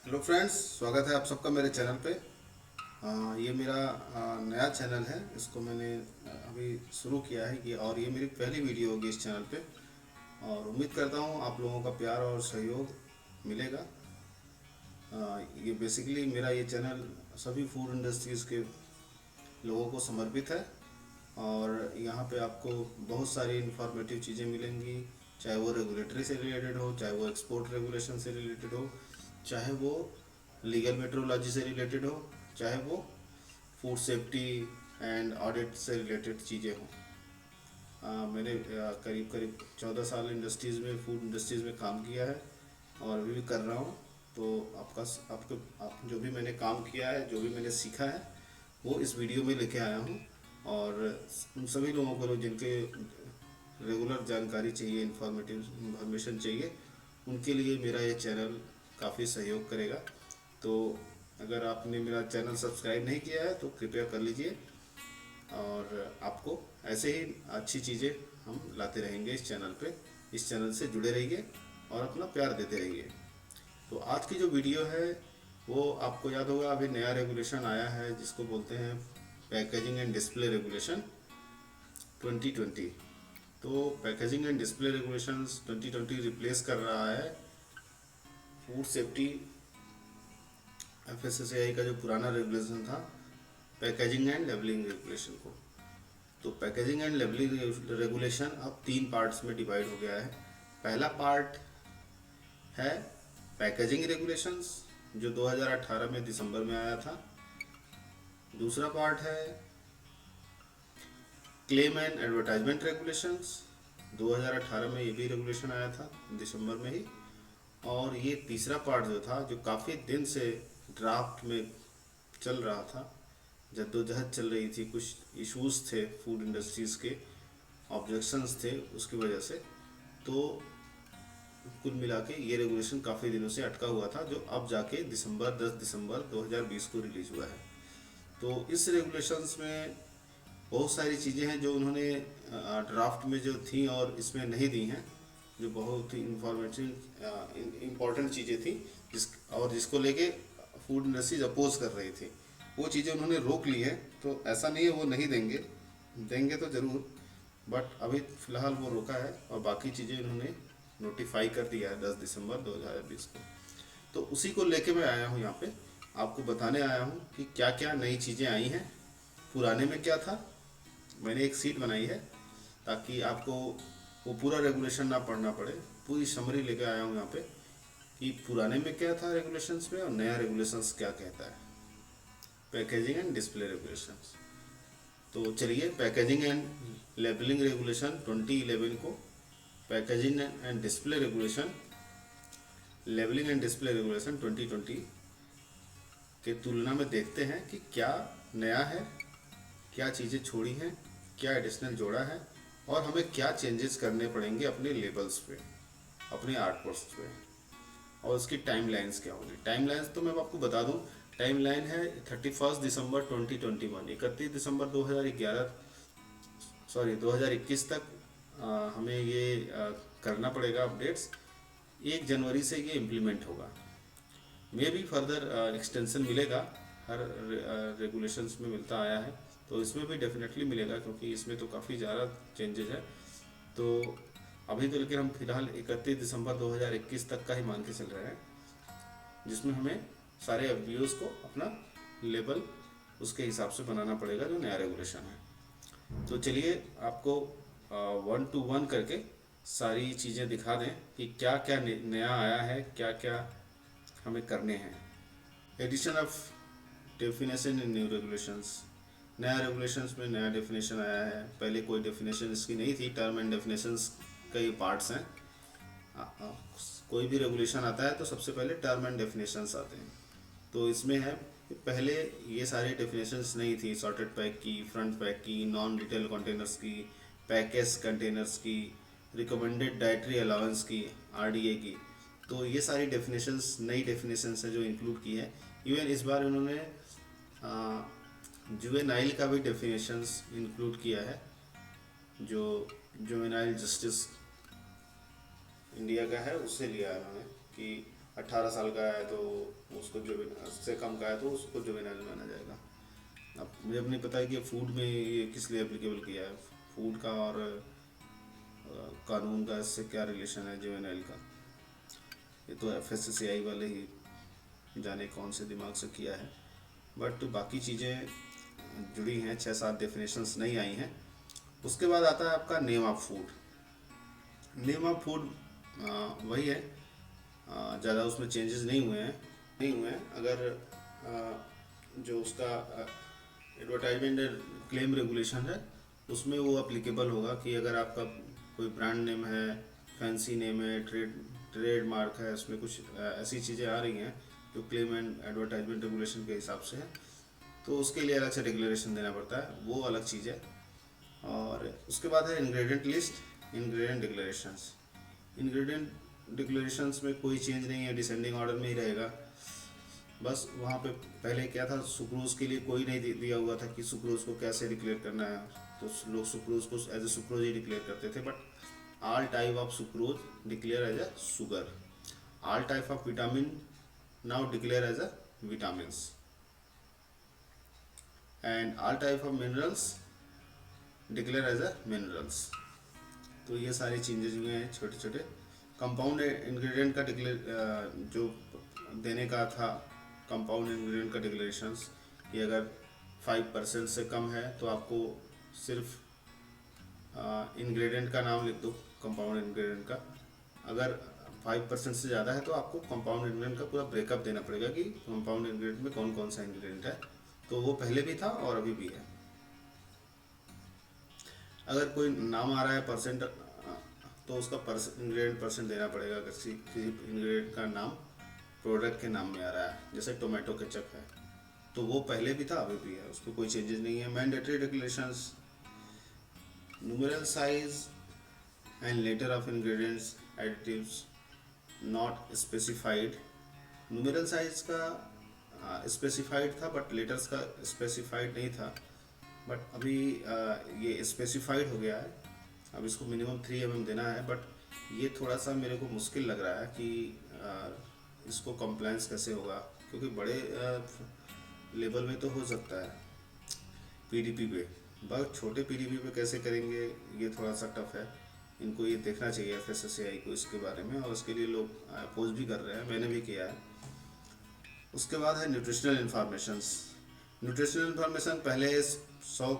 Hello friends, स्वागत है आप सबका मेरे चैनल पे। ये मेरा नया चैनल है। इसको मैंने अभी शुरू किया है और ये मेरी पहली वीडियो होगी इस चैनल पे। और उम्मीद करता हूँ आप लोगों का प्यार और सहयोग मिलेगा। ये बेसिकली मेरा ये चैनल सभी फूड इंडस्ट्रीज़ के लोगों को समर्पित है। और यहाँ पे आपको बहुत सारी इंफॉर्मेटिव चीज़ें मिलेंगी, चाहे वो रेगुलेटरी से रिलेटेड हो, चाहे वो एक्सपोर्ट रेगुलेशन से रिलेटेड हो, चाहे वो लीगल मेट्रोलॉजी से रिलेटेड हो, चाहे वो फूड सेफ्टी एंड ऑडिट से रिलेटेड चीज़ें हों। मैंने करीब करीब 14 साल इंडस्ट्रीज़ में, फूड इंडस्ट्रीज़ में काम किया है और अभी भी कर रहा हूँ। तो आप जो भी मैंने काम किया है, जो भी मैंने सीखा है, वो इस वीडियो में लेके आया हूँ। और उन सभी लोगों को जिनके रेगुलर जानकारी चाहिए, इंफॉर्मेशन चाहिए, उनके लिए मेरा ये चैनल काफ़ी सहयोग करेगा। तो अगर आपने मेरा चैनल सब्सक्राइब नहीं किया है तो कृपया कर लीजिए। और आपको ऐसे ही अच्छी चीज़ें हम लाते रहेंगे इस चैनल पे। इस चैनल से जुड़े रहिए और अपना प्यार देते रहिए। तो आज की जो वीडियो है वो आपको याद होगा, अभी नया रेगुलेशन आया है जिसको बोलते हैं पैकेजिंग एंड डिस्प्ले रेगुलेशन 2020। तो packaging and display regulations 2020 replace कर रहा है फूड सेफ्टी FSSAI का जो पुराना रेगुलेशन था, पैकेजिंग एंड लेबलिंग रेगुलेशन को। तो पैकेजिंग एंड लेबलिंग रेगुलेशन अब 3 पार्ट्स में डिवाइड हो गया है। पहला पार्ट है पैकेजिंग रेगुलेशंस, जो 2018 में दिसंबर में आया था। दूसरा पार्ट है क्लेम एंड एडवर्टाइजमेंट रेगुलेशंस, 2018 में ये भी रेगुलेशन आया था दिसंबर में ही। और ये तीसरा पार्ट जो था, जो काफ़ी दिन से ड्राफ्ट में चल रहा था, जद्दोजहद चल रही थी, कुछ इश्यूज थे फूड इंडस्ट्रीज़ के, ऑब्जेक्शंस थे उसकी वजह से। तो कुल मिला के ये रेगुलेशन काफ़ी दिनों से अटका हुआ था, जो अब जाके 10 दिसंबर 2020 को रिलीज़ हुआ है। तो इस रेगुलेशंस में बहुत सारी चीज़ें हैं जो उन्होंने ड्राफ्ट में जो थी और इसमें नहीं दी हैं, जो बहुत ही इम्पोर्टेंट चीज़ें थी जिसको लेके फूड इंडस्ट्रीज अपोज कर रही थी, वो चीज़ें उन्होंने रोक ली है। तो ऐसा नहीं है वो नहीं देंगे, देंगे तो ज़रूर, बट अभी फ़िलहाल वो रोका है और बाकी चीज़ें उन्होंने नोटिफाई कर दिया है 10 दिसंबर 2020 को। तो उसी को लेके मैं आया हूँ यहाँ पे, आपको बताने आया हूँ कि क्या क्या नई चीज़ें आई हैं। पुराने में क्या था, मैंने एक सीट बनाई है ताकि आपको वो पूरा रेगुलेशन ना पढ़ना पड़े, पूरी समरी लेके आया हूँ यहाँ पे कि पुराने में क्या था रेगुलेशंस में और नया रेगुलेशंस क्या कहता है, पैकेजिंग एंड डिस्प्ले रेगुलेशंस। तो चलिए, पैकेजिंग एंड लेबलिंग रेगुलेशन 2011 को packaging and display regulation, labelling and display regulation 2020 के तुलना में देखते हैं कि क्या नया है, क्या चीज़ें छोड़ी हैं, क्या एडिशनल जोड़ा है, और हमें क्या चेंजेस करने पड़ेंगे अपने लेबल्स पे, अपने आर्ट पोस्ट पे, और उसकी टाइम लाइन्स क्या होगी। टाइम लाइन्स तो मैं आपको बता दूं, टाइम लाइन है 31 दिसंबर 2021, 31 दिसंबर 2021 तक हमें ये करना पड़ेगा अपडेट्स। 1 जनवरी से ये इम्प्लीमेंट होगा। मे भी फर्दर एक्सटेंशन मिलेगा, हर रेगुलेशंस में मिलता आया है, तो इसमें भी डेफिनेटली मिलेगा, क्योंकि इसमें तो काफ़ी ज़्यादा चेंजेस है। तो अभी तो लेकिन हम फिलहाल 31 दिसंबर 2021 तक का ही मान के चल रहे हैं, जिसमें हमें सारे एफ को अपना लेबल उसके हिसाब से बनाना पड़ेगा, जो नया रेगुलेशन है। तो चलिए, आपको 1 to 1 करके सारी चीज़ें दिखा दें कि क्या क्या नया आया है, क्या क्या हमें करने हैं। Addition of definition in new regulations, नया रेगुलेशंस में नया डेफिनेशन आया है। पहले कोई डेफिनेशन इसकी नहीं थी। टर्म एंड डेफिनेशंस कई पार्ट्स हैं। कोई भी रेगुलेशन आता है तो सबसे पहले टर्म एंड डेफिनेशंस आते हैं। तो इसमें है कि पहले ये सारी डेफिनेशंस नहीं थी, सॉर्टेड पैक की, फ्रंट पैक की, नॉन रिटेल कंटेनर्स की, पैकेज कंटेनर्स की, रिकमेंडेड डाइटरी अलाउंस की, RDA की। तो ये सारी डेफिनेशंस नई डेफिनेशंस है जो इंक्लूड की है। इवन इस बार उन्होंने जुवेनाइल का भी डेफिनेशंस इंक्लूड किया है, जो जुवेनाइल जस्टिस इंडिया का है उससे लिया है उन्होंने, कि 18 साल का है तो उसको जुवेनाइल, से कम का है तो उसको जुवेनाइल माना जाएगा। अब मुझे अब नहीं पता है कि फूड में ये किस लिए एप्लीकेबल किया है, फूड का और कानून का इससे क्या रिलेशन है जुवेनाइल का। ये तो FSSAI वाले ही जाने कौन से दिमाग से किया है, बट बाकी चीज़ें जुड़ी हैं, 6-7 डेफिनेशंस नहीं आई हैं। उसके बाद आता है आपका name of food. Name of food वही है, ज़्यादा उसमें चेंजेस नहीं हुए हैं। अगर जो उसका एडवर्टाइजमेंट क्लेम रेगुलेशन है उसमें वो अप्लीकेबल होगा कि अगर आपका कोई ब्रांड नेम है, फैंसी नेम है, ट्रेड मार्क है, उसमें कुछ ऐसी चीज़ें आ रही हैं जो क्लेम एंड एडवर्टाइजमेंट रेगुलेशन के हिसाब से है, तो उसके लिए अलग से डिक्लेरेशन देना पड़ता है, वो अलग चीज़ है। और उसके बाद है ingredient list, ingredient declarations. Ingredient declarations में कोई चेंज नहीं है, डिसेंडिंग ऑर्डर में ही रहेगा। बस वहाँ पे पहले क्या था, सुक्रोज के लिए कोई नहीं दिया हुआ था कि सुक्रोज को कैसे डिक्लेयर करना है, तो लोग सुक्रोज को एज ए सुक्रोज ही डिक्लेयर करते थे। But all type of sucrose declare as a sugar, all type of vitamin now declare as a vitamins, and all type of minerals declare as a minerals. तो ये सारे changes हुए हैं छोटे छोटे। कंपाउंड इंग्रेडिएंट का जो देने का था, कंपाउंड इंग्रेडिएंट का डिक्लेरेशंस, कि अगर 5% से कम है तो आपको सिर्फ इंग्रेडिएंट का नाम लिख दो, कंपाउंड इंग्रेडिएंट का। अगर 5% से ज़्यादा है तो आपको कंपाउंड इंग्रेडिएंट का पूरा ब्रेकअप देना पड़ेगा कि कंपाउंड इंग्रेडिएंट में कौन कौन सा इंग्रेडिएंट है। तो वो पहले भी था और अभी भी है। अगर कोई नाम आ रहा है परसेंट, तो उसका इंग्रेडिएंट परसेंट देना पड़ेगा। किसी इंग्रेडिएंट का नाम प्रोडक्ट के नाम में आ रहा है, जैसे टोमेटो केचप है, तो वो पहले भी था अभी भी है, उसमें कोई चेंजेस नहीं है। Mandatory declarations, numeral size and later of ingredients additives not specified. Numeral size का स्पेसिफाइड था बट लेटर्स का स्पेसिफाइड नहीं था, बट अभी ये स्पेसिफाइड हो गया है। अब इसको मिनिमम 3 mm देना है, बट ये थोड़ा सा मेरे को मुश्किल लग रहा है कि इसको कंप्लायंस कैसे होगा, क्योंकि बड़े लेवल में तो हो सकता है PDP पे, बहुत छोटे PDP पे कैसे करेंगे, ये थोड़ा सा टफ है। इनको ये देखना चाहिए FSSAI को इसके बारे में, और उसके लिए लोग अपोज भी कर रहे हैं, मैंने भी किया है। उसके बाद है न्यूट्रिशनल इन्फॉर्मेशंस। न्यूट्रिशनल इन्फॉर्मेशन पहले 100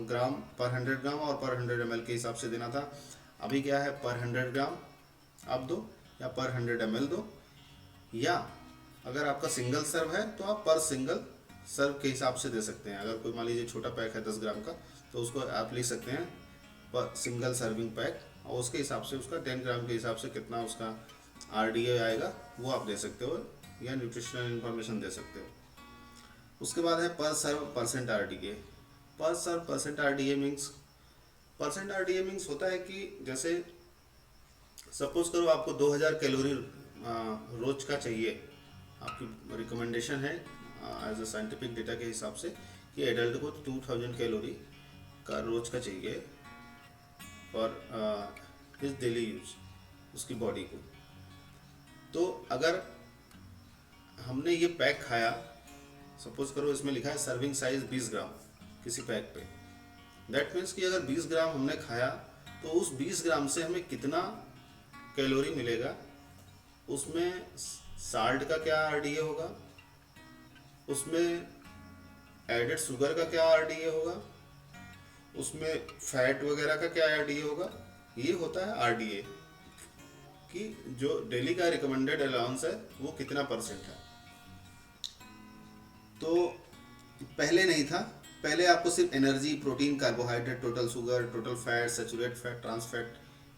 ग्राम पर 100 ग्राम और पर 100 ml के हिसाब से देना था। अभी क्या है, पर 100 ग्राम आप दो या पर 100 ml दो, या अगर आपका सिंगल सर्व है तो आप पर सिंगल सर्व के हिसाब से दे सकते हैं। अगर कोई मान लीजिए छोटा पैक है 10 ग्राम का, तो उसको आप लिख सकते हैं पर सिंगल सर्विंग पैक, और उसके हिसाब से उसका 10 ग्राम के हिसाब से कितना उसका RDA आएगा वो आप दे सकते हो, या न्यूट्रिशनल इन्फॉर्मेशन दे सकते हो। उसके बाद है पर सर्व परसेंट RDA। पर सर्व परसेंट RDA मीन्स होता है कि जैसे सपोज करो आपको 2000 कैलोरी रोज का चाहिए, आपकी रिकमेंडेशन है एज अ साइंटिफिक डेटा के हिसाब से कि एडल्ट को 2000 कैलोरी का रोज का चाहिए फॉर हिज डेली यूज, उसकी बॉडी को। तो अगर हमने ये पैक खाया, सपोज करो इसमें लिखा है सर्विंग साइज 20 ग्राम किसी पैक पे, दैट मीन्स कि अगर 20 ग्राम हमने खाया तो उस 20 ग्राम से हमें कितना कैलोरी मिलेगा, उसमें साल्ट का क्या RDA होगा, उसमें एडेड शुगर का क्या RDA होगा, उसमें फैट वगैरह का क्या RDA होगा। ये होता है RDA कि जो डेली का रिकमेंडेड अलाउंस है वो कितना परसेंट है। तो पहले नहीं था, पहले आपको सिर्फ energy, protein, carbohydrate, total sugar, total fat, saturate fat, trans fat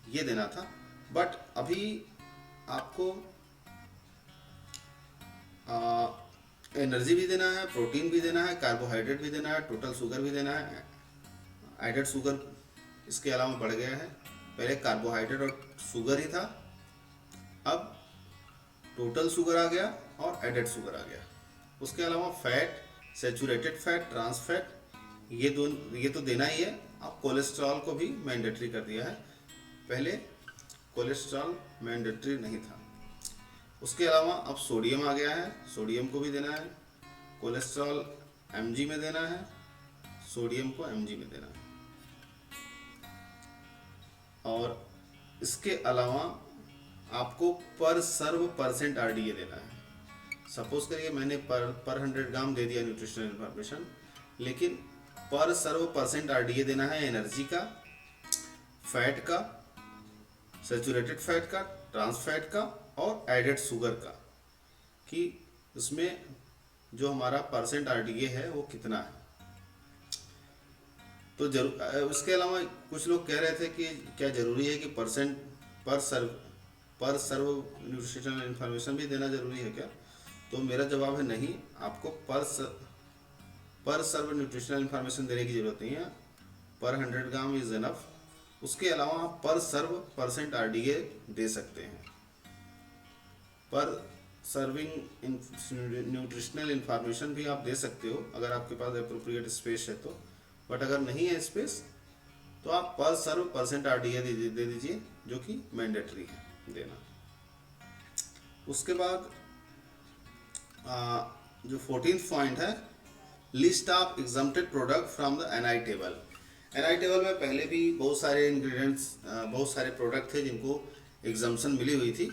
ये देना था। बट अभी आपको एनर्जी भी देना है, प्रोटीन भी देना है, कार्बोहाइड्रेट भी देना है, टोटल शुगर भी देना है। एडेड शुगर इसके अलावा बढ़ गया है, पहले कार्बोहाइड्रेट और शुगर ही था, अब टोटल शुगर आ गया और एडेड शुगर आ गया। उसके अलावा fat, saturated fat, trans fat ये तो देना ही है। अब कोलेस्ट्रॉल को भी मैंडेटरी कर दिया है, पहले कोलेस्ट्रॉल मैंडेटरी नहीं था। उसके अलावा अब सोडियम आ गया है, सोडियम को भी देना है। कोलेस्ट्रॉल mg में देना है, सोडियम को mg में देना है। और इसके अलावा आपको पर सर्व परसेंट आरडीए देना है। सपोज करिए मैंने पर 100 ग्राम दे दिया न्यूट्रिशनल इंफॉर्मेशन, लेकिन पर सर्व परसेंट आरडीए देना है एनर्जी का, फैट का, सैचुरेटेड फैट का, ट्रांस फैट का और एडेड शुगर का, कि उसमें जो हमारा परसेंट आरडीए है वो कितना है। तो उसके अलावा कुछ लोग कह रहे थे कि क्या ज़रूरी है कि परसेंट पर सर्व न्यूट्रिशनल इंफॉर्मेशन भी देना ज़रूरी है क्या? तो मेरा जवाब है नहीं, आपको पर सर्व न्यूट्रिशनल इंफॉर्मेशन देने की ज़रूरत नहीं है। पर 100 ग्राम इज़ इनफ। उसके अलावा आप पर सर्व परसेंट आरडीए दे सकते हैं। पर सर्विंग न्यूट्रिशनल इंफॉर्मेशन भी आप दे सकते हो अगर आपके पास अप्रोप्रिएट स्पेस है तो, बट अगर नहीं है स्पेस तो आप पर सर्व परसेंट आरडीए दे दीजिए, जो कि मैंडेटरी है देना। उसके बाद जो 14th पॉइंट है, list of exempted product from the NI table. NI table में पहले भी बहुत सारे इंग्रेडिएंट्स, बहुत सारे प्रोडक्ट थे जिनको एग्जम्पशन मिली हुई थी।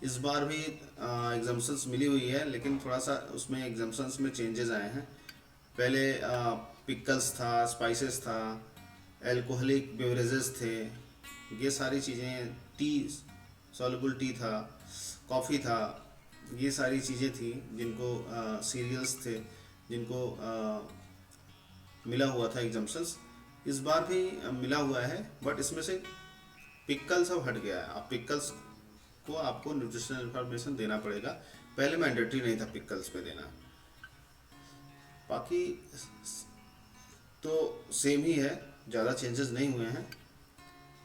इस बार भी एग्जम्पशंस मिली हुई है, लेकिन थोड़ा सा उसमें एग्जम्पशंस में चेंजेस आए हैं। पहले पिकल्स था, स्पाइसेस था, एल्कोहलिक बेवरेजेस थे, ये सारी चीज़ें, टी, सॉल्युबल टी था, कॉफ़ी था, ये सारी चीज़ें थी जिनको सीरियल्स थे जिनको मिला हुआ था एग्जम्पशंस। इस बार भी मिला हुआ है, बट इसमें से पिकल्स अब हट गया है। अब पिकल्स को आपको न्यूट्रिशनल इंफॉर्मेशन देना पड़ेगा, पहले मैंडेटरी नहीं था पिकल्स पे देना। बाकी तो सेम ही है, ज़्यादा चेंजेस नहीं हुए हैं,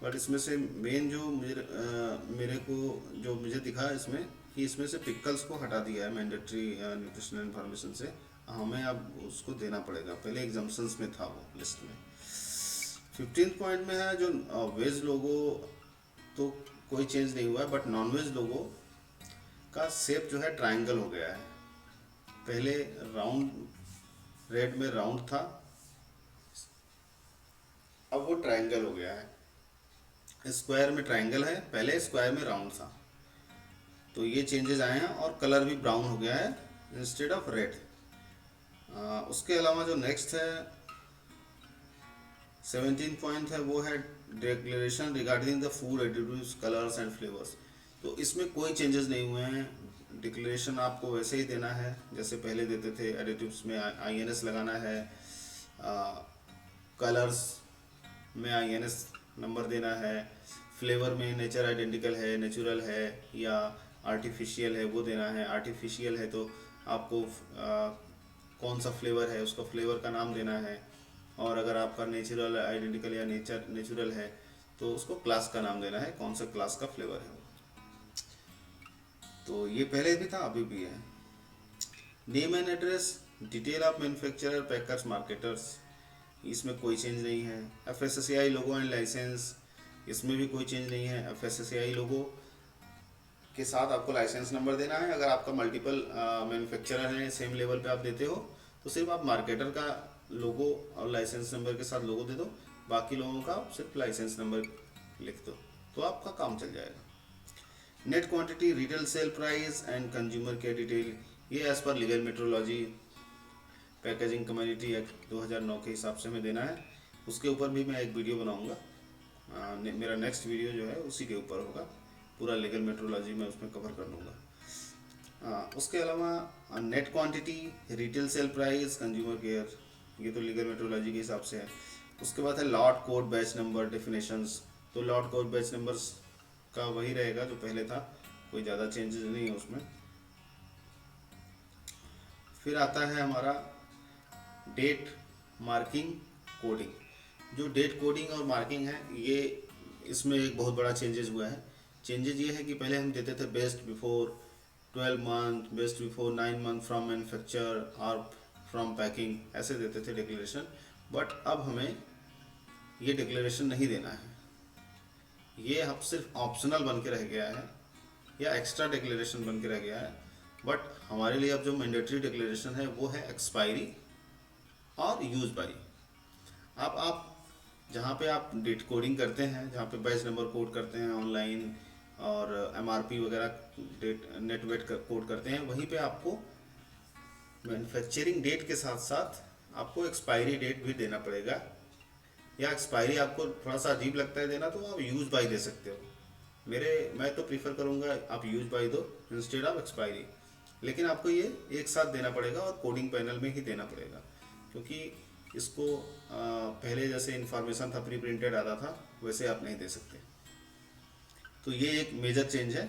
बट इसमें से मेन जो मेरे को जो मुझे दिखा इसमें कि इसमें से पिकल्स को हटा दिया है मैंडेटरी न्यूट्रिशनल इंफॉर्मेशन से। हमें अब उसको देना पड़ेगा, पहले एग्जाम्पशंस में था वो लिस्ट में। 15th पॉइंट में है जो वेज लोगो, तो कोई चेंज नहीं हुआ है, बट नॉन वेज लोगो का शेप जो है ट्रायंगल हो गया है। पहले राउंड, रेड में राउंड था, अब वो ट्रायंगल हो गया है। स्क्वायर में ट्रायंगल है, पहले स्क्वायर में राउंड था, तो ये चेंजेस आए हैं। और कलर भी ब्राउन हो गया है इंस्टेड ऑफ रेड। उसके अलावा जो नेक्स्ट है 17 पॉइंट है, वो है declaration regarding the food additives, colours and flavours. तो इसमें कोई चेंजेस नहीं हुए हैं। डिक्लेरेशन आपको वैसे ही देना है जैसे पहले देते थे। एडिटिव्स में INS लगाना है, कलर्स में INS नंबर देना है, फ्लेवर में नेचर आइडेंटिकल है, नेचुरल है या आर्टिफिशियल है वो देना है। आर्टिफिशियल है तो आपको कौन सा फ्लेवर है उसका फ्लेवर का नाम देना है, और अगर आपका नेचुरल आइडेंटिकल या नेचुरल है तो उसको क्लास का नाम देना है, कौन सा क्लास का फ्लेवर है। तो ये पहले भी था, अभी भी है। Name and address, detail of manufacturer, packers, marketers, इसमें कोई चेंज नहीं है। FSSAI लोगो एंड लाइसेंस, इसमें भी कोई चेंज नहीं है। FSSAI लोगो के साथ आपको लाइसेंस नंबर देना है। अगर आपका मल्टीपल मैन्युफैक्चरर है, सेम लेवल पे आप देते हो, तो सिर्फ आप मार्केटर का लोगो और लाइसेंस नंबर के साथ लोगो दे दो, बाकी लोगों का सिर्फ लाइसेंस नंबर लिख दो, तो आपका काम चल जाएगा। Net quantity, retail sale price and consumer care detail, ये as per legal metrology packaging community act 2009 के हिसाब से हमें देना है। उसके ऊपर भी मैं एक वीडियो बनाऊंगा, मेरा नेक्स्ट वीडियो जो है उसी के ऊपर होगा, पूरा लीगल मेट्रोलॉजी में उसमें कवर कर लूँगा। उसके अलावा net quantity, retail sale price, consumer care, ये तो लीगल मेट्रोलॉजी के हिसाब से है। उसके बाद है lot code batch number definitions, तो लॉट कोड बैच नंबर्स का वही रहेगा जो पहले था, कोई ज़्यादा चेंजेस नहीं है उसमें। फिर आता है हमारा डेट मार्किंग कोडिंग। जो डेट कोडिंग और मार्किंग है, ये इसमें एक बहुत बड़ा चेंजेस हुआ है। चेंजेस ये है कि पहले हम देते थे best before 12 month, best before 9 month from manufacture और फ्रॉम पैकिंग, ऐसे देते थे डिक्लेरेशन, बट अब हमें ये डिक्लेरेशन नहीं देना है। ये अब सिर्फ ऑप्शनल बन के रह गया है। या एक्स्ट्रा डिक्लेरेशन बन के रह गया है। बट हमारे लिए अब जो मैंडेटरी डिक्लेरेशन है वो है एक्सपायरी और यूज बाई। आप जहाँ पे आप डेट कोडिंग करते हैं, जहाँ पे बैच नंबर कोड करते हैं ऑनलाइन और एमआरपी वगैरह डेट नेट वेट कोड करते हैं, वहीं पे आपको मैन्युफैक्चरिंग डेट के साथ साथ आपको एक्सपायरी डेट भी देना पड़ेगा। या एक्सपायरी आपको थोड़ा सा अजीब लगता है देना, तो आप यूज बाई दे सकते हो। मैं तो प्रीफर करूँगा आप यूज बाई दो इंस्टेड ऑफ एक्सपायरी। लेकिन आपको ये एक साथ देना पड़ेगा और कोडिंग पैनल में ही देना पड़ेगा, क्योंकि इसको पहले जैसे इन्फॉर्मेशन था प्री प्रिंटेड आता था, वैसे आप नहीं दे सकते। तो ये एक मेजर चेंज है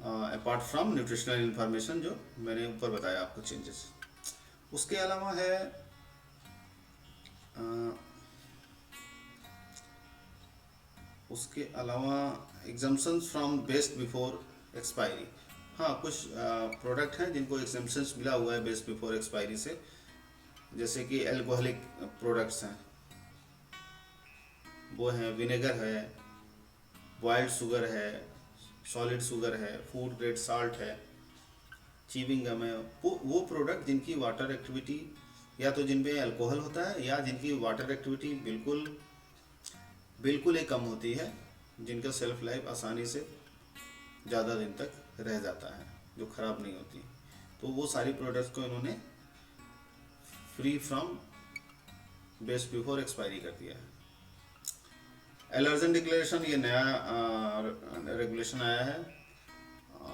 अपार्ट फ्रॉम न्यूट्रिशनल इन्फॉर्मेशन जो मैंने ऊपर बताया आपको चेंजेस। उसके अलावा है exemptions from best before expiry. हाँ, कुछ प्रोडक्ट हैं जिनको एग्जाम्पशंस मिला हुआ है बेस्ट बिफोर एक्सपायरी से, जैसे कि एल्कोहलिक प्रोडक्ट्स हैं, वो हैं विनेगर है, बॉइल्ड शुगर है, सॉलिड शुगर है, फूड ग्रेड साल्ट है, चीविंग गम है। वो प्रोडक्ट जिनकी वाटर एक्टिविटी या तो जिनमें अल्कोहल होता है या जिनकी वाटर एक्टिविटी बिल्कुल ही कम होती है, जिनका सेल्फ लाइफ आसानी से ज़्यादा दिन तक रह जाता है, जो ख़राब नहीं होती, तो वो सारी प्रोडक्ट्स को इन्होंने free from best before expiry कर दिया है। एलर्जन डिक्लेरेशन, ये नया रेगुलेशन आया है।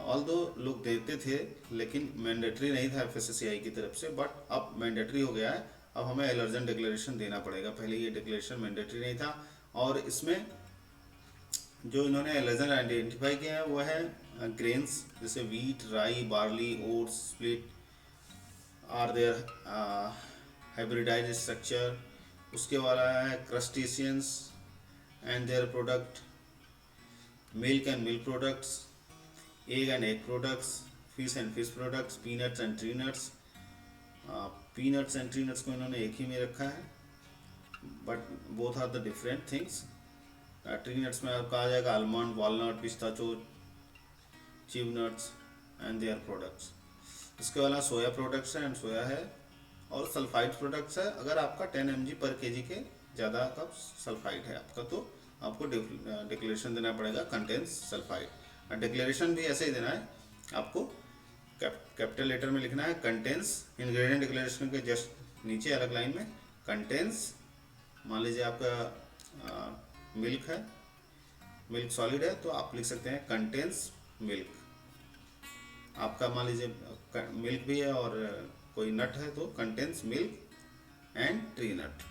ऑल्दो लोग देते थे लेकिन मैंडेटरी नहीं था एफएसएससीआई की तरफ से, बट अब मैंडेटरी हो गया है। अब हमें एलर्जन डिक्लेरेशन देना पड़ेगा, पहले ये डिक्लेरेशन मैंडेटरी नहीं था। और इसमें जो इन्होंने एलर्जन आइडेंटिफाई किए हैं वो है ग्रेन्स, जैसे wheat, rye, barley, oats, split are their hybridised structure. उसके वाला है crustaceans and their product, milk and milk products, egg and egg products, fish and fish products, peanuts and tree nuts। peanuts and tree nuts को इन्होंने एक ही में रखा है, but both are the different things। tree nuts में आपका आ जाएगा almond, walnut, pistachio, chive nuts and their products। इसके वाला सोया प्रोडक्ट्स है एंड सोया है, और सल्फाइड प्रोडक्ट्स है। अगर आपका 10 mg पर kg के ज़्यादा का सल्फाइड है आपका, तो आपको डिक्लेरेशन देना पड़ेगा कंटेन्स सल्फाइड। डिक्लेरेशन भी ऐसे ही देना है आपको, कैपिटल लेटर में लिखना है कंटेन्स। इंग्रेडिएंट डिक्लेरेशन के जस्ट नीचे अलग लाइन में कंटेन्स, मान लीजिए आपका मिल्क है, मिल्क सॉलिड है, तो आप लिख सकते हैं कंटेन्स मिल्क। आपका मान लीजिए मिल्क भी है और कोई नट है तो contains milk and tree nut.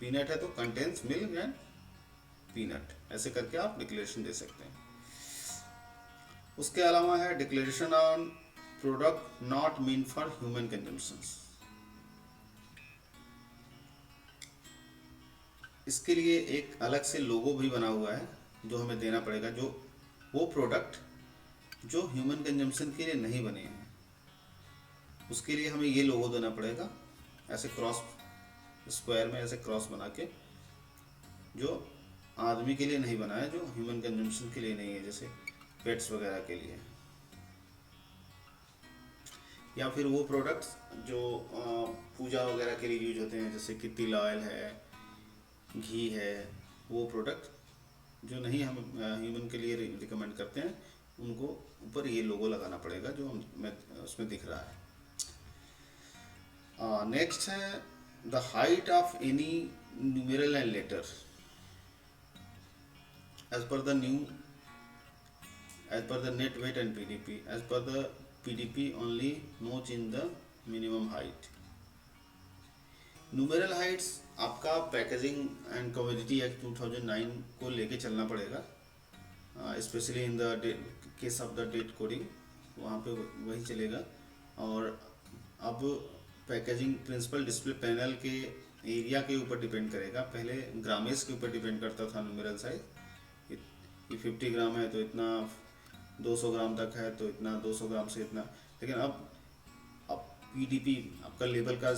Peanut है तो कंटेन्स मिल्क एंड पीनट, ऐसे करके आप डिक्लेरेशन दे सकते हैं। उसके अलावा है declaration on product not mean for human consumptions. इसके लिए एक अलग से लोगो भी बना हुआ है जो हमें देना पड़ेगा, जो वो प्रोडक्ट जो ह्यूमन कंजम्पशन के लिए नहीं बने हैं, उसके लिए हमें ये लोगो देना पड़ेगा, ऐसे क्रॉस स्क्वायर में ऐसे क्रॉस बना के, जो आदमी के लिए नहीं बना है, जो ह्यूमन कंजम्पशन के लिए नहीं है, जैसे पेट्स वगैरह के लिए। या फिर वो प्रोडक्ट्स जो पूजा वगैरह के लिए यूज होते हैं, जैसे कि तिल ऑयल है, घी है, वो प्रोडक्ट जो नहीं हम ह्यूमन के लिए रिकमेंड करते हैं, उनको ऊपर ये लोगो लगाना पड़ेगा जो उसमें दिख रहा है। नेक्स्ट है the height of any numeral and letter as per the net weight and PDP। as per the PDP only notch in the minimum height। numeral heights आपका पैकेजिंग एंड कमोडिटी एक्ट 2009 को लेके चलना पड़ेगा, specially in the case of the date coding, वहाँ पे वही चलेगा। और अब पैकेजिंग प्रिंसिपल डिस्प्ले पैनल के एरिया के ऊपर डिपेंड करेगा। पहले ग्रामेज के ऊपर डिपेंड करता था न्यूमेरल साइज, ये 50 ग्राम है तो इतना, 200 ग्राम तक है तो इतना, 200 ग्राम से इतना। लेकिन अब पीडीपी आपका लेबल का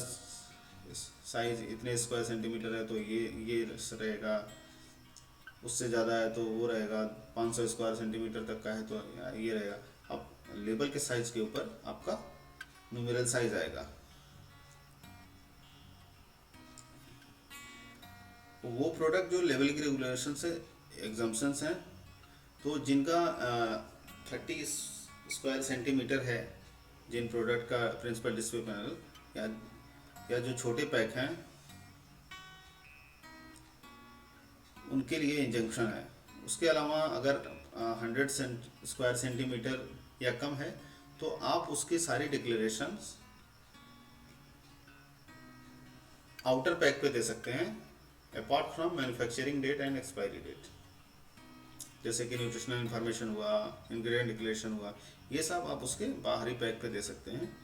साइज इतने स्क्वायर सेंटीमीटर है तो ये रहेगा, उससे ज़्यादा है तो वो रहेगा, 500 स्क्वायर सेंटीमीटर तक का है तो ये रहेगा। अब लेबल के साइज़ के ऊपर आपका न्यूमेरल साइज आएगा। वो प्रोडक्ट जो लेवल की रेगुलेशन से एग्जाम्पशंस हैं, तो जिनका 30 स्क्वायर सेंटीमीटर है, जिन प्रोडक्ट का प्रिंसिपल डिस्प्ले पैनल या जो छोटे पैक हैं उनके लिए इंजंक्शन है। उसके अलावा अगर 100 स्क्वायर सेंटीमीटर या कम है तो आप उसके सारी डिक्लेरेशंस आउटर पैक पे दे सकते हैं, apart from manufacturing date and expiry date. जैसे कि न्यूट्रिशनल इन्फॉर्मेशन हुआ, इंग्रेडिएंट डिक्लेरेशन हुआ, ये सब आप उसके बाहरी पैक पे दे सकते हैं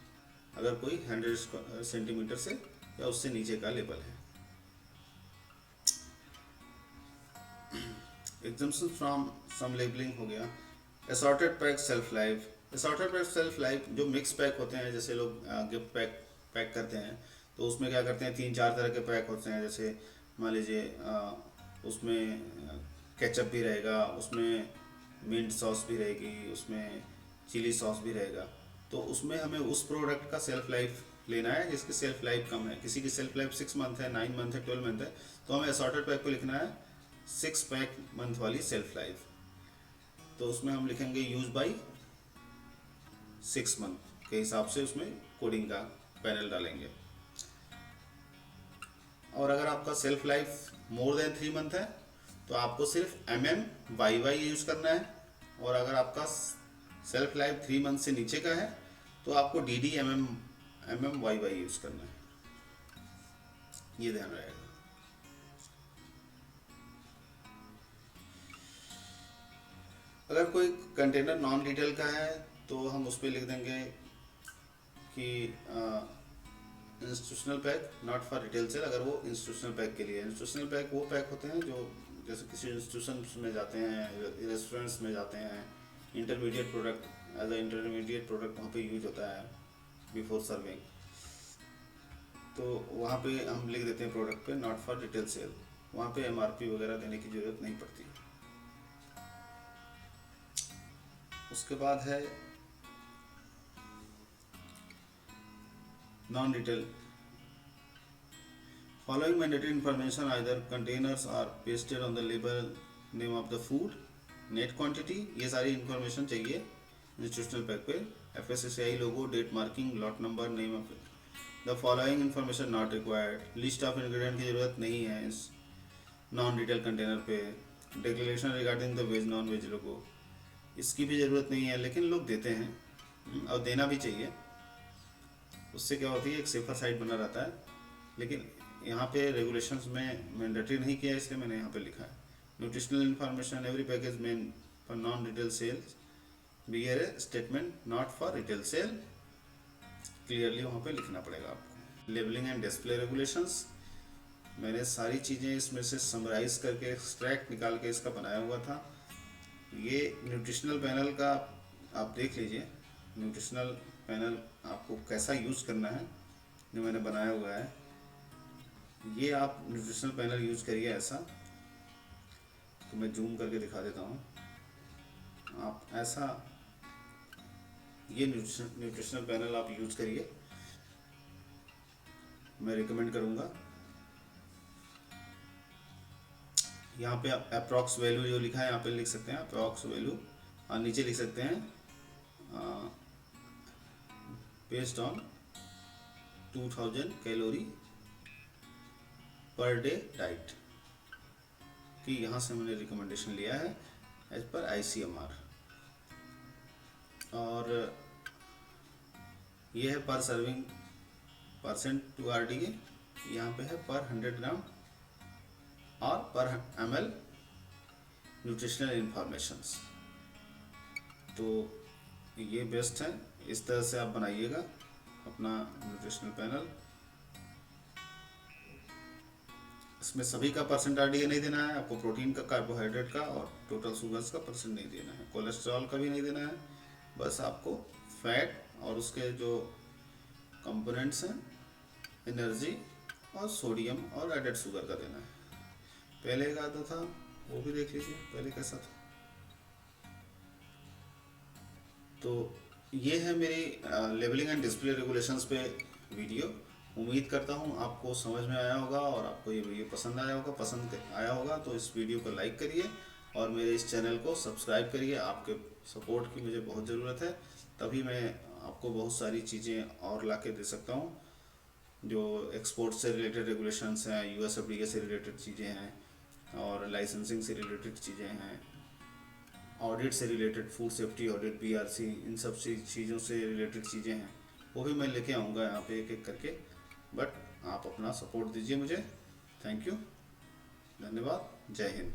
अगर कोई 100 सेंटीमीटर से या उससे नीचे का लेबल है। एग्जाम्पशन फ्रॉम सम लेबलिंग हो गया। Assorted pack self life. Assorted pack self life जो मिक्स पैक होते हैं, जैसे लोग गिफ्ट पैक करते हैं तो उसमें क्या करते हैं, 3-4 तरह के पैक होते हैं। जैसे मान लीजिए उसमें केचप भी रहेगा, उसमें मिंट सॉस भी रहेगी, उसमें चिली सॉस भी रहेगा। तो उसमें हमें उस प्रोडक्ट का सेल्फ लाइफ लेना है जिसकी सेल्फ लाइफ कम है। किसी की सेल्फ लाइफ 6 मंथ है, 9 मंथ है, 12 मंथ है, तो हमें असॉर्टेड पैक को लिखना है 6 पैक मंथ वाली सेल्फ लाइफ। तो उसमें हम लिखेंगे यूज बाई 6 मंथ के हिसाब से उसमें कोडिंग का पैनल डालेंगे। और अगर आपका self life more than 3 month है तो आपको सिर्फ YY यूज करना है। और अगर आपका सेल्फ लाइफ 3 मंथ से नीचे का है तो आपको DD YY यूज करना है। ये ध्यान रहेगा। अगर कोई कंटेनर नॉन रिटेल का है तो हम उस पर लिख देंगे कि institutional pack not for retail cell. अगर वो इंस्टीट्यूशनल पैक के लिए, इंस्टीट्यूशनल पैक वो पैक होते हैं जो जैसे किसी इंस्टीट्यूशन में जाते हैं, रेस्टोरेंट्स में जाते हैं, intermediate product as a intermediate product वहाँ पे यूज होता है बिफोर सर्विंग, तो वहाँ पे हम लिख देते हैं प्रोडक्ट पे नॉट फॉर रिटेल सेल। वहाँ पे MRP वगैरह देने की ज़रूरत नहीं पड़ती। उसके बाद है non retail. Following mandatory information either containers are pasted on the label, name of the food, net quantity, ये सारी इंफॉर्मेशन चाहिए इंस्टीट्यूशनल पैक पे। FSSAI logo, date marking, lot number, name of the following information not required. List of ingredient की ज़रूरत नहीं है इस non retail container पे। Declaration regarding the veg non veg logo, इसकी भी ज़रूरत नहीं है लेकिन लोग देते हैं और देना भी चाहिए। उससे क्या होती है, एक सेफर साइड बना रहता है। लेकिन यहाँ पे रेगुलेशंस में मैंडेटरी नहीं किया इसलिए मैंने यहाँ पे लिखा है nutritional information every package meant for non retail sales bear a statement not for retail sale. Clearly वहाँ पे लिखना पड़ेगा आपको। लेबलिंग एंड डिस्प्ले रेगुलेशंस, मैंने सारी चीज़ें इसमें से समराइज करके एक्सट्रैक्ट निकाल के इसका बनाया हुआ था। ये न्यूट्रिशनल पैनल का आप देख लीजिए, न्यूट्रिशनल पैनल आपको कैसा यूज़ करना है जो मैंने बनाया हुआ है। ये आप न्यूट्रिशनल पैनल यूज़ करिए ऐसा, तो मैं जूम करके दिखा देता हूँ। आप ऐसा ये न्यूट्रिशनल पैनल आप यूज़ करिए, मैं रिकमेंड करूँगा। यहाँ पे अप्रॉक्स वैल्यू जो लिखा है यहाँ पे लिख सकते हैं अप्रॉक्स वैल्यू, और नीचे लिख सकते हैं based on 2000 calorie per day diet कि यहाँ से मैंने रिकमेंडेशन लिया है एज पर ICMR। और ये है पर सर्विंग परसेंट टू RDA, यहाँ पे है पर 100 ग्राम और पर ml न्यूट्रिशनल इन्फॉर्मेशंस। तो ये बेस्ट है, इस तरह से आप बनाइएगा अपना न्यूट्रिशनल पैनल। इसमें सभी का परसेंट RDA नहीं देना है आपको, प्रोटीन का, कार्बोहाइड्रेट का और टोटल शुगर्स का परसेंट नहीं देना है, कोलेस्ट्रॉल का भी नहीं देना है। बस आपको फैट और उसके जो कंपोनेंट्स हैं, एनर्जी और सोडियम और एडेड शुगर का देना है। पहले का आता था वो भी देख लीजिए पहले कैसा था। तो ये है मेरी लेबलिंग एंड डिस्प्ले रेगुलेशंस पे वीडियो। उम्मीद करता हूँ आपको समझ में आया होगा और आपको ये वीडियो पसंद आया होगा। पसंद आया होगा तो इस वीडियो को लाइक करिए और मेरे इस चैनल को सब्सक्राइब करिए। आपके सपोर्ट की मुझे बहुत ज़रूरत है, तभी मैं आपको बहुत सारी चीज़ें और ला के दे सकता हूँ। जो एक्सपोर्ट से रिलेटेड रेगुलेशंस हैं, यूएसएफडीए से रिलेटेड चीज़ें हैं और लाइसेंसिंग से रिलेटेड चीज़ें हैं, ऑडिट से related, food safety audit, BRC, इन सब चीज़ों से रिलेटेड चीज़ें हैं, वो भी मैं लेके आऊँगा यहाँ पे एक एक करके। बट आप अपना सपोर्ट दीजिए मुझे। थैंक यू, धन्यवाद, जय हिंद।